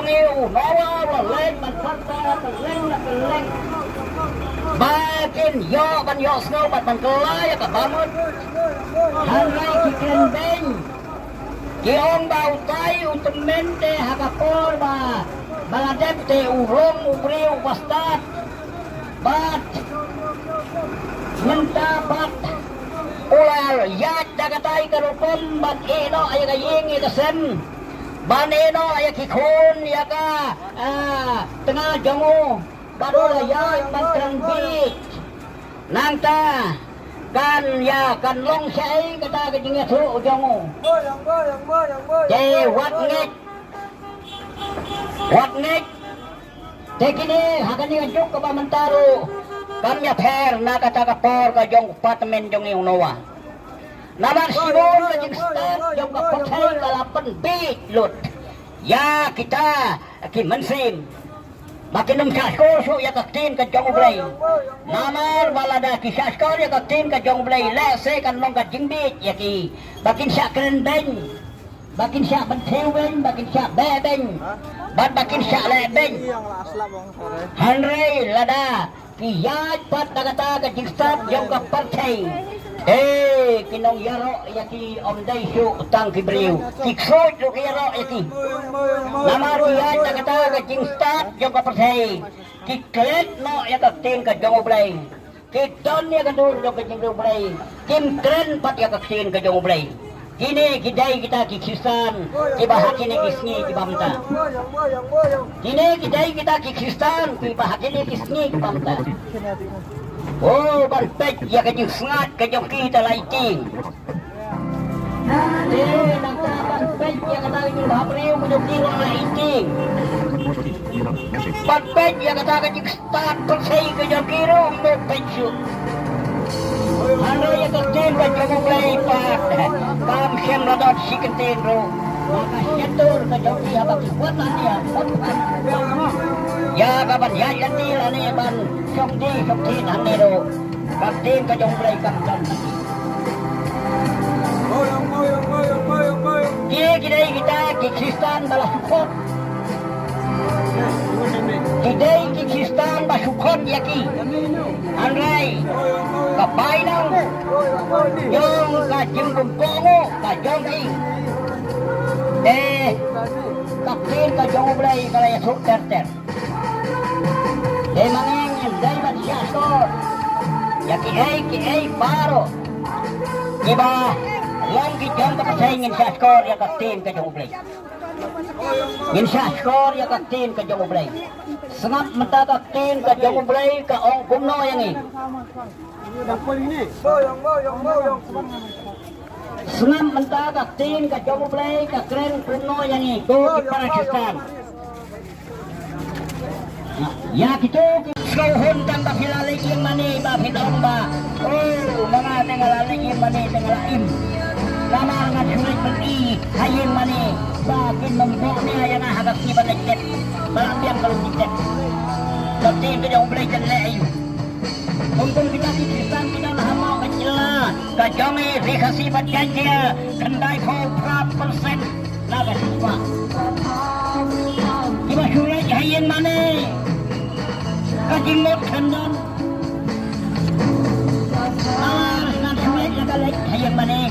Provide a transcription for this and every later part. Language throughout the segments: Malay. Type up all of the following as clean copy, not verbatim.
jong yêu nó lên mình phân ta mình lên ba kinh do ban do snow ban cơ lái cả ba mươi hàng ngày chỉ cần bên chỉ ông bao tay ultimate hakapol ba là đẹp te urong ubriu bastat bat minta bat ular yat dagatai karupon bat eno ayaga yingi kasem ban eno ayaki khon yaka tengah jongo baru yat ban transit nang ta kan ya kan long sai kata kejinga thu jongo je wat ngek tekine hakani juk ka bamantaro kamya pher na kata ka por ka jong apartment jong iunowa namar sibol ka jing start jong ka pathai ka lapan bit lut ya kita ki mansin makinum sasko so ya ka tin ka jong blai namar balada ki sasko ya ka tin ka jong blai la se kan long ka jing bit ya ki bakin sa kren ben bakin sa ban theu ben bakin sa be ben bat bakin sa le ben hanrei lada kiyat pat kata ka jingstat jong ka partai kinong yaro yaki omday su utang kibriu kiksot lo yaro yaki namar kiyat kata ka jingstat jong ka partai kiklet no yakak tin ka jong oblay kikton ya ka dur jong ka jing oblay kimkren pat yakak tin ka jong oblay kini kidai kita kikristan kibahak kini kisni kibamta kini kidai kita kikristan kibahak kini kisni kibamta oh banpek ya kajing sengat kajong kita laiting nangka banpek ya kata kajing bahapriu kajong kita laiting banpek ya kata kajing start persai kajong kiro no pensyuk ano ya ketin ba jong play pat kam siem radot si ketin ro makasetur ka jong dia bagi buatan dia ya kaban ya yanti lani ban song di song tin ane ro ketin ka jong play kam jan ye kita Kristen balas sukot kidai Kristen basukot yaki andrai kapay nang yung kajimbong kongo kajong ki kapin kajong ublay kalaya suk ter mangeng day bat siya sor yaki ay paro iba lang kijong kapasay ngin siya skor ya kapin kajong ublay ngin siya skor ya kapin kajong ublay sengap mentakaktin kajong ublay ka ong kumno yang ini sengam mentakaktin kajong ublay ka kren kumno yang ini ko di Pakistan ya gitu skauhon dan bakilalik yung mani bapitong ba mga tingalalik yung mani tingalaim lamar nga sulit pag-i haying mani bakin mambo niya yung hagak ni banagjet malapiyang kalungjitet kaptin kajong ublay dyan leayo kung kita Kristen kita nahamo kacila kajongi rikasibat ganjia kanday 4% nagasiswa iba sulit haying mani kajingot kandon nan sulit nagalek haying mani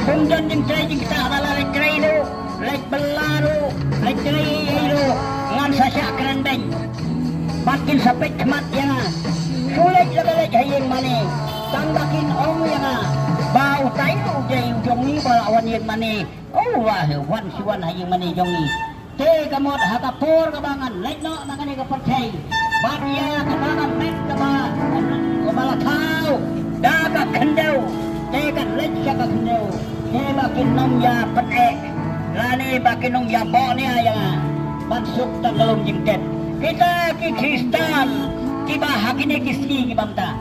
kung dyan yung tray kita adalah like tray no like belaro like tray no ngan sasya kerendeng makin sapit kemat yang sulit nagalek haying mani tambakin ong yang bau tayo jay ujong ni balawan yung mani wah wan siwan haying mani jong ni te kamot hakapor kabangan like no nakani kapercay Baria kabangan met kaba kabalakaw daga kendaw tekan lecya ka kendaw te makin nom ya pete lani makin nom ya bo ni ayang bansuk ta galong jingket kita ki Kristen ki bahagi ni kisni ki bamta